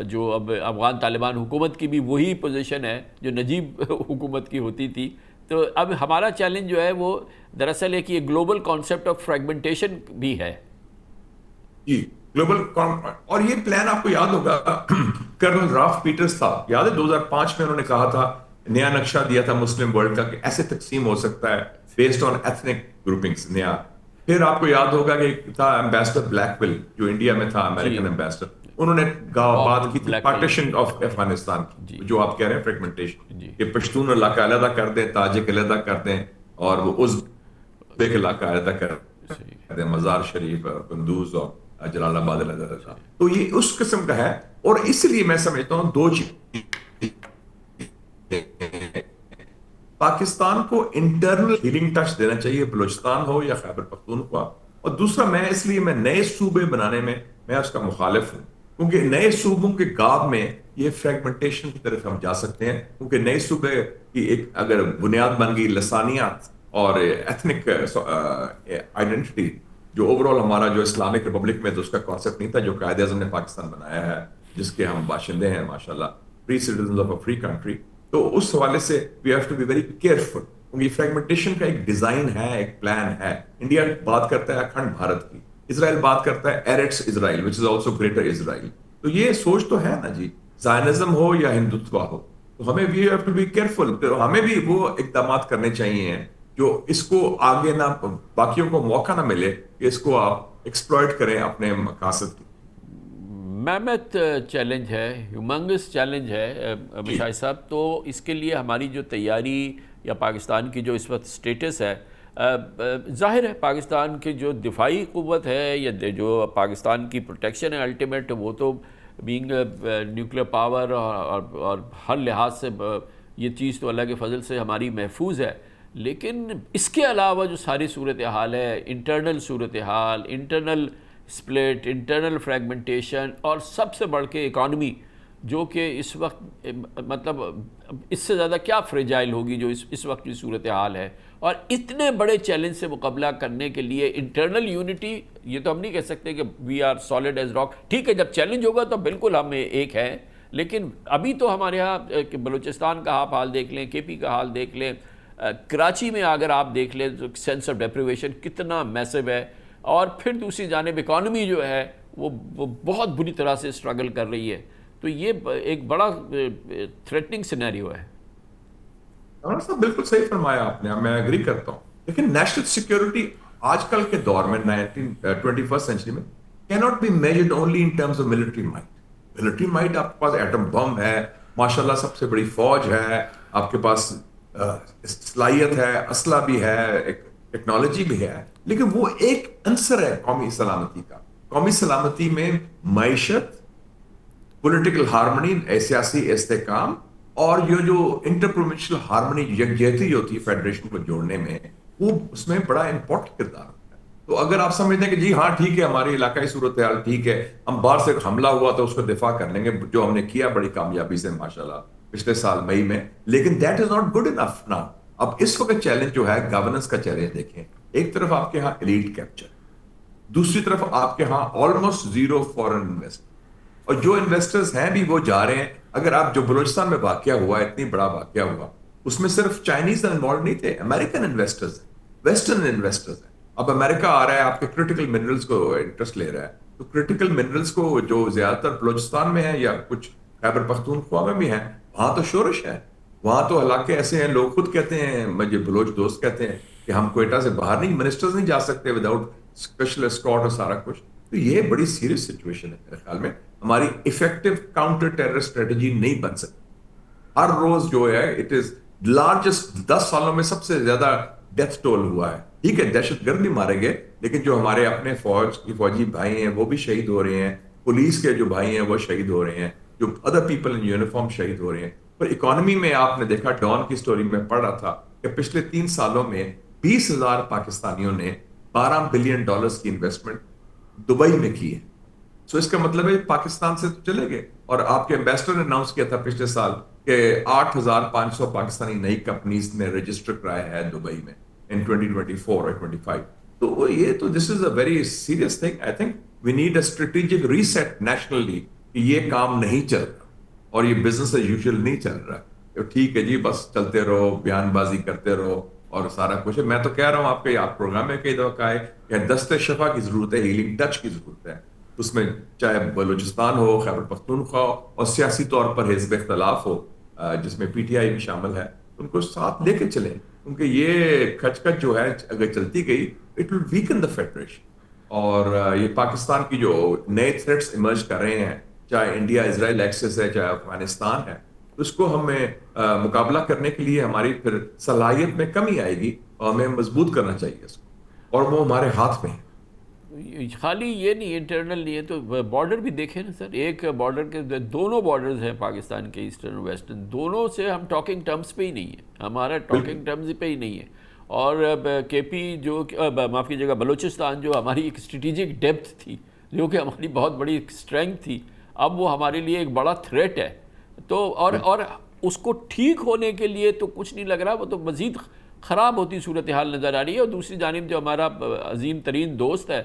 A: جو اب افغان طالبان حکومت کی بھی وہی پوزیشن ہے جو نجیب حکومت کی ہوتی تھی. تو اب ہمارا چیلنج جو ہے وہ دراصل ہے کہ یہ گلوبل کانسیپٹ آف فریگمنٹیشن بھی ہے.
B: جی گلوبل، اور یہ پلان آپ کو یاد ہوگا کرنل رالف پیٹرز تھا، یاد ہے 2005 میں انہوں نے کہا تھا، نیا نقشہ دیا تھا مسلم ورلڈ کا کہ ایسے تقسیم ہو سکتا ہے بیسڈ آن ایتھنک گروپنگز نیا. پھر آپ کو یاد ہوگا کہ تھا ایمبیسڈر بلیک ویل جو انڈیا میں تھا، امریکن ایمبیسڈر، انہوں نے بات کی تھی پارٹیشن آف افغانستان کی، جو آپ کہہ رہے ہیں فریگمنٹیشن، کہ پشتون علاقہ علیحدہ کر دیں، تاجک علیحدہ کر دیں، اور وہ ازبیک علاقہ علیحدہ کر دیں، مزار شریف، قندوز اور جلال آباد علیحدہ تھا. تو یہ اس قسم کا ہے. اور اس لیے میں سمجھتا ہوں دو چیز، پاکستان کو انٹرنل ہیلنگ ٹچ دینا چاہیے، بلوچستان ہو یا خیبر پختونخوا. اور دوسرا میں نئے صوبے بنانے میں اس کا مخالف ہوں، کیونکہ نئے صوبوں کے گاب میں یہ فریگمنٹیشن کی طرف ہم جا سکتے ہیں. کیونکہ نئے صوبے کی ایک اگر بنیاد بن گئی لسانیات اور ایتھنک آئیڈینٹی، جو اوور آل ہمارا جو اسلامک ریپبلک میں تو اس کا کانسیپٹ نہیں تھا جو قائد اعظم نے پاکستان بنایا ہے، جس کے ہم باشندے ہیں ماشاءاللہ، free citizens of a free country. تو اس حوالے سے we have to be very careful, کیونکہ فریگمنٹیشن کا ایک ڈیزائن ہے، ایک پلان ہے. انڈیا بات کرتا ہے اکھنڈ بھارت کی، اسرائیل بات کرتا ہے ایرٹس اسرائیل وچ از آلسو گریٹر اسرائیل. تو یہ سوچ تو ہے نا جی، زائنزم ہو یا ہندوتوا ہو، تو ہمیں we have to be careful. ہمیں بھی وہ اقدامات کرنے چاہیے جو اس کو آگے نہ، باقیوں کو موقع نہ ملے کہ اس کو آپ ایکسپلوئٹ کریں اپنے مقاصد کی.
A: میمت چیلنج ہے، ہیومنگس چیلنج ہے مشاہد صاحب. تو اس کے لیے ہماری جو تیاری یا پاکستان کی جو اس وقت سٹیٹس ہے، ظاہر ہے پاکستان کی جو دفاعی قوت ہے یا جو پاکستان کی پروٹیکشن ہے الٹیمیٹ، وہ تو بینگ نیوکلیر پاور اور ہر لحاظ سے یہ چیز تو اللہ کے فضل سے ہماری محفوظ ہے. لیکن اس کے علاوہ جو ساری صورتحال ہے، انٹرنل صورتحال، انٹرنل سپلٹ، انٹرنل فریگمنٹیشن، اور سب سے بڑھ کے اکانومی، جو کہ اس وقت مطلب اس سے زیادہ کیا فریجائل ہوگی جو اس وقت کی صورتحال ہے. اور اتنے بڑے چیلنج سے مقابلہ کرنے کے لیے انٹرنل یونٹی، یہ تو ہم نہیں کہہ سکتے کہ we are solid as rock. ٹھیک ہے، جب چیلنج ہوگا تو بالکل ہم ایک ہیں، لیکن ابھی تو ہمارے ہاں بلوچستان کا آپ حال دیکھ لیں، کے پی کا حال دیکھ لیں، کراچی میں اگر آپ دیکھ لیں تو سینس آف ڈیپریویشن کتنا میسو ہے. اور پھر دوسری جانب اکانومی جو ہے وہ بہت بری طرح سے اسٹرگل کر رہی ہے. تو یہ ایک بڑا تھریٹنگ سینیریو ہے.
B: صاحب بالکل صحیح فرمایا آپ نے, میں ایگری کرتا ہوں. لیکن نیشنل سیکیورٹی آج کل کے دور میں 21st سینچری میں cannot be measured only in terms of military might. Military might آپ کے پاس ایٹم بم ہے, ماشاءاللہ سب سے بڑی فوج ہے, آپ کے پاس صلاحیت ہے, اسلحہ بھی ہے, ٹیکنالوجی بھی ہے, لیکن وہ ایک عنصر ہے قومی سلامتی کا. قومی سلامتی میں معیشت, پولیٹیکل ہارمونی, سیاسی استحکام, اور یہ جو انٹر پروونشل ہارمونی, یکجہتی ہوتی ہے فیڈریشن کو جوڑنے میں, وہ اس میں بڑا امپورٹنٹ کردار ہے. تو اگر آپ سمجھتے ہیں کہ جی ہاں ٹھیک ہے, ہماری علاقائی صورتحال ٹھیک ہے, ہم باہر سے حملہ ہوا تو اس کو دفاع کر لیں گے, جو ہم نے کیا بڑی کامیابی سے ماشاءاللہ پچھلے سال مئی میں, لیکن that is not good enough now. اب اس وقت چیلنج جو ہے گورننس کا چیلنج دیکھیں. ایک طرف آپ کے ہاں ایلیٹ کیپچر, دوسری طرف آپ کے ہاں آلموسٹ زیرو فورن انویسٹ, اور جو انویسٹرز ہیں بھی وہ جا رہے ہیں. اگر آپ جو بلوچستان میں واقعہ ہوا, اتنی بڑا واقعہ ہوا, اس میں صرف چائنیز انوالو نہیں تھے, امریکن انویسٹرز ہیں, ویسٹرن انویسٹرز ہیں. اب امریکہ آ رہا ہے, آپ کے کرٹیکل منرلز کو انٹرسٹ لے رہا ہے, تو کرٹیکل منرلز کو جو زیادہ تر بلوچستان میں ہیں یا کچھ خیبر پختونخوا میں بھی ہیں, وہاں تو شورش ہے, وہاں تو علاقے ایسے ہیں, لوگ خود کہتے ہیں, مجھے بلوچ دوست کہتے ہیں کہ ہم کوئٹہ سے باہر نہیں, منسٹرز نہیں جا سکتے وداؤٹ اسپیشل اسکاٹ اور سارا کچھ. تو یہ بڑی سیریس سچویشن ہے میرے خیال میں. ہماری ایفیکٹو کاؤنٹر ٹیرر اسٹریٹجی نہیں بن سکتی. ہر روز جو ہے اٹ از لارجسٹ, 10 سالوں میں سب سے زیادہ ڈیتھ ٹول ہوا ہے. ٹھیک ہے دہشت گرد بھی مارے گئے, لیکن جو ہمارے اپنے فوجی بھائی ہیں وہ بھی شہید ہو رہے ہیں, پولیس کے جو بھائی ہیں وہ شہید ہو رہے ہیں, جو ادر پیپل ان یونیفارم شہید ہو رہے ہیں. پر اکانومی میں آپ نے دیکھا, ڈان کی سٹوری میں پڑھ رہا تھا کہ پچھلے 3 سالوں میں 20,000 پاکستانیوں نے $12 بلین کی انویسٹمنٹ دبئی میں کی ہے. سو اس کا مطلب ہے پاکستان سے تو چلے گئے. اور آپ کے ایمبیسڈر نے اناؤنس کیا تھا پچھلے سال کہ 8,500 پاکستانی نئی کمپنیز نے رجسٹر کرایا ہے دبئی میں in 2024 or 25. تو یہ تو this is a very serious thing. I think we need a strategic reset nationally کہ یہ کام نہیں چل رہا اور یہ business as usual نہیں چل رہا. ٹھیک ہے جی بس چلتے رہو, بیان بازی کرتے رہو اور سارا کچھ ہے. میں تو کہہ رہا ہوں آپ کے پروگرام میں کئی دفعہ کہا ہے کہ دست شفا کی ضرورت ہے, ہیلنگ ٹچ کی ضرورت ہے. اس میں چاہے بلوچستان ہو, خیبر پختونخوا ہو, اور سیاسی طور پر حزب اختلاف ہو جس میں پی ٹی آئی بھی شامل ہے, ان کو ساتھ لے کے چلیں, کیونکہ یہ کھچ جو ہے اگر چلتی گئی اٹ ول ویکن دا فیڈریشن. اور یہ پاکستان کی جو نئے تھریٹس ایمرج کر رہے ہیں, چاہے انڈیا اسرائیل ایکسس ہے, چاہے افغانستان ہے, اس کو ہمیں مقابلہ کرنے کے لیے ہماری پھر صلاحیت میں کمی آئے گی, اور ہمیں مضبوط کرنا چاہیے اس کو, اور وہ ہمارے ہاتھ میں ہے.
A: خالی یہ نہیں, انٹرنل نہیں ہے تو بارڈر بھی دیکھیں نا سر. ایک بارڈر کے دونوں بارڈرز ہیں پاکستان کے, ایسٹرن اور ویسٹرن, دونوں سے ہم ٹاکنگ ٹرمز پہ ہی نہیں ہے, ہمارا ٹاکنگ ٹرمز پہ ہی نہیں ہے. اور کے پی جو معاف کیجیے گا بلوچستان جو ہماری ایک اسٹریٹجک ڈیپتھ تھی, جو کہ ہماری بہت بڑی اسٹرینگتھ تھی, اب وہ ہمارے لیے ایک بڑا تھریٹ ہے. تو اور اس کو ٹھیک ہونے کے لیے تو کچھ نہیں لگ رہا, وہ تو مزید خراب ہوتی صورتحال نظر آ رہی ہے. اور دوسری جانب جو ہمارا عظیم ترین دوست ہے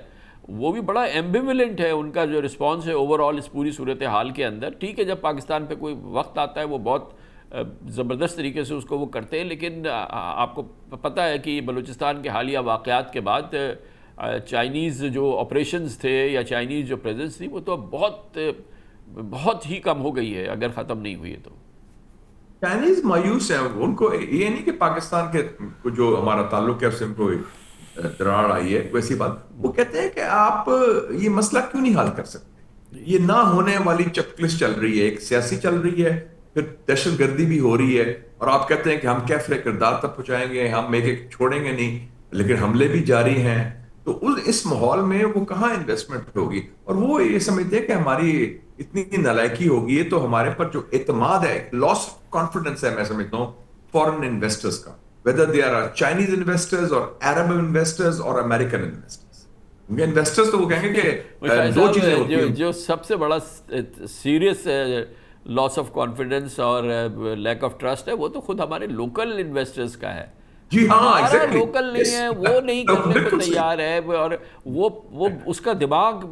A: وہ بھی بڑا ایمبیولنٹ ہے, ان کا جو رسپانس ہے اوور آل اس پوری صورتحال کے اندر. ٹھیک ہے جب پاکستان پہ کوئی وقت آتا ہے وہ بہت زبردست طریقے سے اس کو وہ کرتے ہیں, لیکن آپ کو پتہ ہے کہ بلوچستان کے حالیہ واقعات کے بعد چائنیز جو آپریشنز تھے یا چائنیز جو پریزنس تھی وہ تو بہت ہی کم ہو گئی ہے, اگر ختم نہیں ہوئی ہے تو.
B: چائنیز مایوس ہیں, ان کو یہ نہیں کہ پاکستان کے جو ہمارا تعلق ہے اس سے ان کو دراڑ آئی ہے, ویسی بات. وہ کہتے ہیں کہ آپ یہ مسئلہ کیوں نہیں حل کر سکتے, یہ نہ ہونے والی چیک لسٹ چل رہی ہے, ایک سیاسی چل رہی ہے, پھر دہشت گردی بھی ہو رہی ہے, اور آپ کہتے ہیں کہ ہم کیفر کردار تک پہنچائیں گے, ہم ایک چھوڑیں گے نہیں, لیکن حملے بھی جاری ہیں. تو اس ماحول میں وہ کہاں انویسٹمنٹ ہوگی, اور وہ یہ سمجھتے ہیں کہ ہماری اتنی نالائکی ہوگی, تو ہمارے پر جو اعتماد ہے, لاس کانفیڈنس ہے, میں سمجھتا ہوں فورن انویسٹرز کا, whether they are Chinese investors or Arab investors or American investors. Investors تو وہ کہیں گے کہ دو چیزیں ہوتی ہیں.
A: جو سب سے بڑا سیریس لاس آف کانفیڈنس اور لیک آف ٹرسٹ ہے وہ تو خود ہمارے لوکل انویسٹرز کا ہے.
B: جی ہاں,
A: ہمارا لوکل نہیں ہے, وہ نہیں کرنے کو تیار ہے, اور وہ اس کا دماغ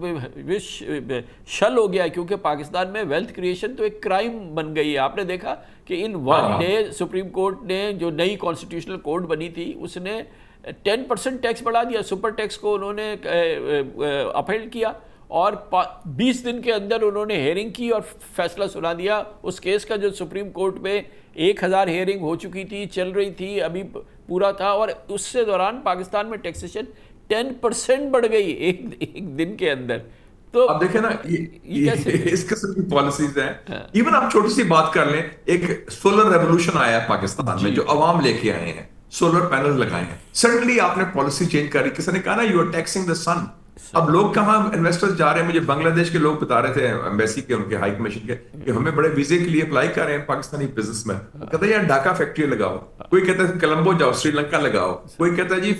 A: شل ہو گیا, کیونکہ پاکستان میں ویلتھ کریشن تو ایک کرائم بن گئی ہے. آپ نے دیکھا کہ in one day supreme court نے جو نئی کانسٹیٹیوشنل کوڈ بنی تھی اس نے 10% ٹیکس بڑھا دیا, سپر ٹیکس کو انہوں نے اپہیلڈ کیا, اور 20 دن کے اندر انہوں نے ہیئرنگ کی اور فیصلہ سنا دیا اس کیس کا جو سپریم کورٹ میں 1000 ہیئرنگ ہو چکی تھی, چل رہی تھی, ابھی پورا تھا, اور اس سے دوران پاکستان میں ٹیکسیشن 10% بڑھ گئی ایک دن کے اندر. تو
B: اب دیکھیں نا اس قسم کی پالیسیز ہیں. ایون آپ چھوٹی سی بات کر لیں, ایک سولر ریولوشن آیا ہے پاکستان میں جو عوام لے کے آئے ہیں, سولر پینل لگائے ہیں. سڈنلی آپ نے پالیسی چینج کری, کسی نے کہا نا یو آر ٹیکسنگ دا سن. اب لوگ کہاں انویسٹر جا رہے ہیں, مجھے بنگلہ دیش کے لوگ بتا رہے تھے ایمبیسی کے, ان کے ہائی کمیشن کے, کہ ہمیں بڑے ویزے کے لیے اپلائی کر رہے ہیں پاکستانی بزنس میں. کہتے ہیں یار ڈھاکہ فیکٹری لگاؤ, کوئی کہتا ہے کولمبو جاؤ, سری لنکا لگاؤ, کوئی کہتا ہے جی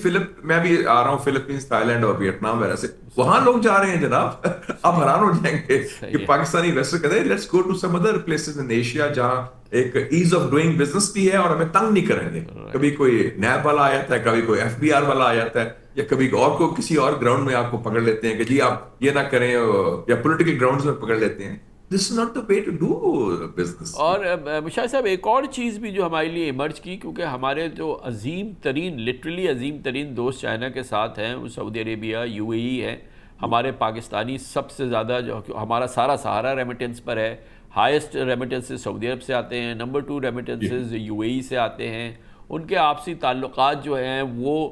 B: میں بھی آ رہا ہوں فلپینز, تھائی لینڈ اور ویتنام وغیرہ سے, وہاں لوگ جا رہے ہیں جناب. آپ حیران ہو جائیں گے کہ پاکستانی انویسٹر کہتے ہیں let's go to some other places in Asia جہاں ایک ایز آف ڈوئنگ بزنس بھی ہے اور ہمیں تنگ نہیں کریں گے. کبھی کوئی نیب والا آ جاتا ہے, کبھی کوئی ایف بی آر والا آ جاتا ہے, یا کبھی اور کو کسی اور گراؤنڈ میں آپ کو پکڑ لیتے ہیں کہ جی آپ یہ نہ کریں, یا پولیٹیکل گراؤنڈز میں پکڑ لیتے ہیں. This is not the way to do business.
A: اور مشاہد صاحب ایک اور چیز بھی جو ہمارے لیے ایمرج کی, کیونکہ ہمارے جو عظیم ترین, لٹرلی عظیم ترین دوست چائنا کے ساتھ ہیں, وہ سعودی عربیہ, یو اے ای ہے. ہمارے پاکستانی سب سے زیادہ جو ہمارا سارا سہارا ریمیٹنس پر ہے, ہائیسٹ ریمیٹنسز سعودی عرب سے آتے ہیں, نمبر 2 ریمیٹنسز یو اے ای سے آتے ہیں. ان کے آپسی تعلقات جو ہیں وہ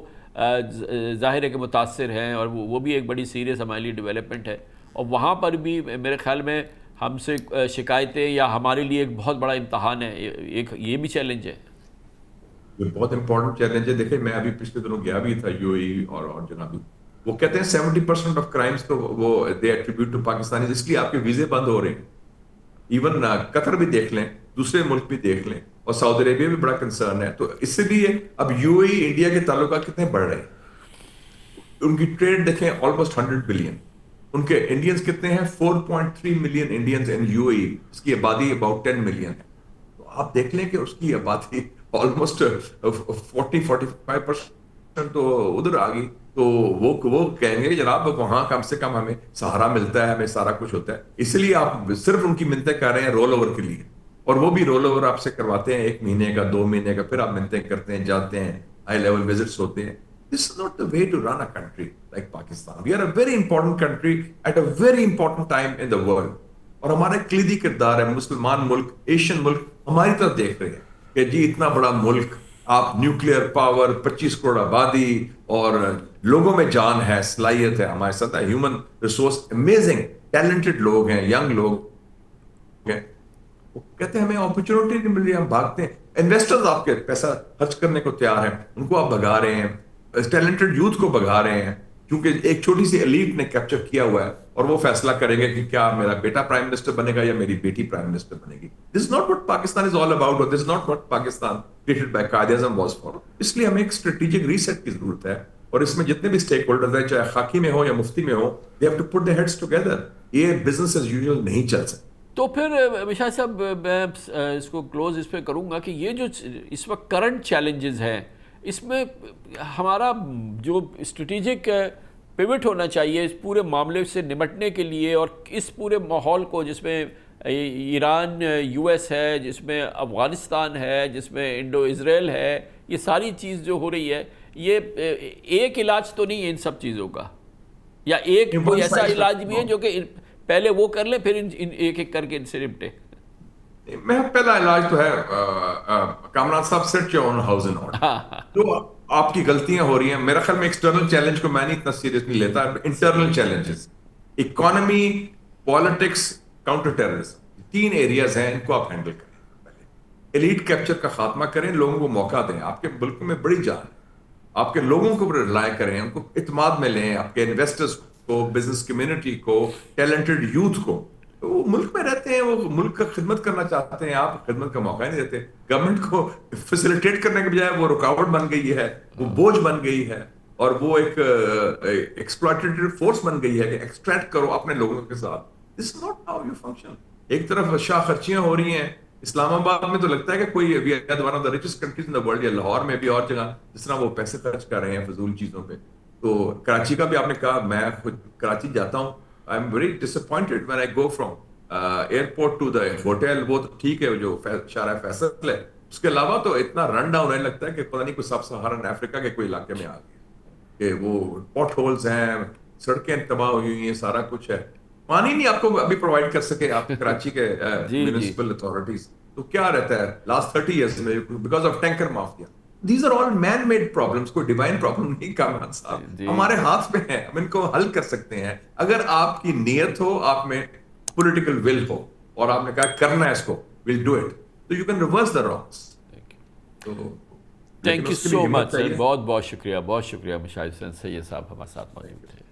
A: ظاہر ہے کہ متاثر ہیں, اور وہ بھی ایک بڑی سیریس ہمارے لیے ڈیولپمنٹ ہے. اور وہاں پر بھی میرے خیال میں ہم سے شکایتیں یا ہمارے لیے ایک بہت بڑا امتحان ہے, ایک یہ بھی چیلنج ہے.
B: یہ بہت امپورٹنٹ چیلنج ہے. دیکھیں میں ابھی پچھلے دنوں گیا بھی تھا یو اے ای, اور جناب وہ کہتے ہیں 70% آف کرائمز تو وہ دے ایٹریبیوٹ ٹو پاکستانی, اس لیے آپ کے ویزے بند ہو رہے ہیں. ایون قطر بھی دیکھ لیں, دوسرے ملک بھی دیکھ لیں, اور سعودی عربیہ بھی بڑا کنسرن ہے. تو اس سے بھی اب یو اے ای انڈیا کے تعلقات کتنے بڑھ رہے ہیں. ان کی ٹریڈ دیکھیں آلموسٹ 100 بلین. ان کے انڈینز کتنے ہیں, 4.3 ملین انڈینز ان یو اے ای, اس کی آبادی اباؤٹ 10 ملین ہے. تو آپ دیکھ لیں کہ اس کی آبادی آلموسٹ 40-45% تو ادھر آ گئی. تو وہ کہیں گے جناب وہاں کم سے کم ہمیں سہارا ملتا ہے, ہمیں سارا کچھ ہوتا ہے. اس لیے آپ صرف ان کی منتیں کر رہے ہیں رول اوور کے لیے, اور وہ بھی رول اوور آپ سے کرواتے ہیں 1 مہینے کا, 2 مہینے کا, پھر آپ منتیں کرتے ہیں, جاتے ہیں, ہائی لیول وزٹس ہوتے ہیں. This is not the way to run a country like Pakistan. We are a very important country at a very important time in the world. اور ہمارا کلیدی کردار ہے, مسلمان ملک, ایشین ملک ہماری طرف دیکھ رہے ہیں کہ جی اتنا بڑا ملک, آپ نیوکلیئر پاور, 25 کروڑ آبادی, اور لوگوں میں جان ہے, صلاحیت ہے, ہمارے ساتھ ہیومن ریسورس, امیزنگ ٹیلنٹڈ لوگ ہیں, ینگ لوگ ہیں. وہ کہتے ہیں ہمیں اپرچونٹی نہیں مل رہی, ہم بھاگتے ہیں. انویسٹرز آپ کے پیسہ خرچ کرنے کو تیار ہیں, ان کو آپ بھگا رہے ہیں, ٹیلنٹڈ یوتھ کو بھگا رہے ہیں, کیونکہ ایک چھوٹی سی ایلیٹ نے کیپچر کیا ہوا ہے, اور وہ فیصلہ کرے گا کہ کیا میرا بیٹا پرائم منسٹر بنے گا یا میری بیٹی پرائم منسٹر بنے گی. This is not what Pakistan is all about, or this is not what Pakistan created by Quaid-e-Azam was for. اس لیے ہمیں ایک اسٹریٹجک ریسیٹ کی ضرورت ہے, اور اس میں جتنے بھی اسٹیک ہولڈرز ہیں, چاہے خاکی میں ہو یا مفتی میں ہو, they have to put their heads together. یہ بزنس ایز یوزول نہیں چل سکتا.
A: تو پھر مشاہد صاحب میں اس کو کلوز اس پہ کروں گا کہ یہ جو اس وقت کرنٹ چیلنجز ہیں, اس میں ہمارا جو اسٹریٹجک پیوٹ ہونا چاہیے اس پورے معاملے سے نمٹنے کے لیے, اور اس پورے ماحول کو جس میں ایران یو ایس ہے, جس میں افغانستان ہے, جس میں انڈو اسرائیل ہے, یہ ساری چیز جو ہو رہی ہے, یہ ایک علاج تو نہیں ہے ان سب چیزوں کا, یا ایک کوئی ایسا علاج بھی ہے جو کہ پہلے وہ کر لیں پھر ایک ایک کر کے ان سے نمٹے.
B: میں پہلا علاج تو ہے کامران صاحب, set your own house in order. جو آپ کی غلطیاں ہو رہی ہیں, میرا خیال میں ایکسٹرنل چیلنج کو میں نہیں اتنا سیریس نہیں لیتا, internal challenges, economy, politics, counter terrorism, 3 areas ہیں, ان کو آپ ہینڈل کریں. پہلے ایلیٹ کیپچر کا خاتمہ کریں, لوگوں کو موقع دیں. آپ کے ملک میں بڑی جان ہے, آپ کے لوگوں کو رلائے کریں, ان کو اعتماد میں لیں, آپ کے انویسٹرز کو, بزنس کمیونٹی کو, ٹیلنٹڈ یوتھ کو. وہ ملک میں رہتے ہیں, وہ ملک کا خدمت کرنا چاہتے ہیں, آپ خدمت کا موقع نہیں دیتے. گورنمنٹ کو فیسیلیٹیٹ کرنے کے بجائے وہ رکاوٹ بن گئی ہے, وہ بوجھ بن گئی ہے, اور وہ ایک ایکسپلائٹیٹڈ فورس بن گئی ہے کہ ایکسٹریکٹ کرو اپنے لوگوں کے ساتھ. This is not how you function. ایک طرف شاہ خرچیاں ہو رہی ہیں, اسلام آباد میں تو لگتا ہے کہ کوئی one of the richest countries in the world, یا لاہور میں بھی اور جگہ جس طرح وہ پیسے خرچ کر رہے ہیں فضول چیزوں پہ. تو کراچی کا بھی آپ نے کہا, میں خود کراچی جاتا ہوں, I am very disappointed when I go from airport to the hotel. وہ تو ٹھیک ہے جو شارع فیصل ہے, اس کے علاوہ تو اتنا رن ڈاؤن ہونے لگتا ہے کہ پتہ نہیں کوئی سب سہارن افریقہ کے کوئی علاقے میں آ گیا, کہ وہ پوٹ ہولز ہیں, سڑکیں تباہ ہوئی ہیں, سارا کچھ ہے, پانی نہیں آپ کو ابھی پرووائڈ کر سکے آپ کراچی کے میونسپل اتھارٹیز, تو کیا رہتا ہے لاسٹ 30 ایئرس میں because of tanker mafia. These are all man-made problems, کوئی ڈیوائن پرابلم نہیں کامران صاحب, ہمارے ہاتھ میں ہے, ہم ان کو حل کر سکتے ہیں اگر آپ کی نیت ہو, آپ میں پولیٹیکل ول ہو, اور آپ نے کہا کرنا ہے اس کو, we'll do it, so you can reverse the wrongs.
A: Thank you so much sir, بہت بہت شکریہ, بہت شکریہ مشاہد حسین سید صاحب ہمارے ساتھ موجود تھے.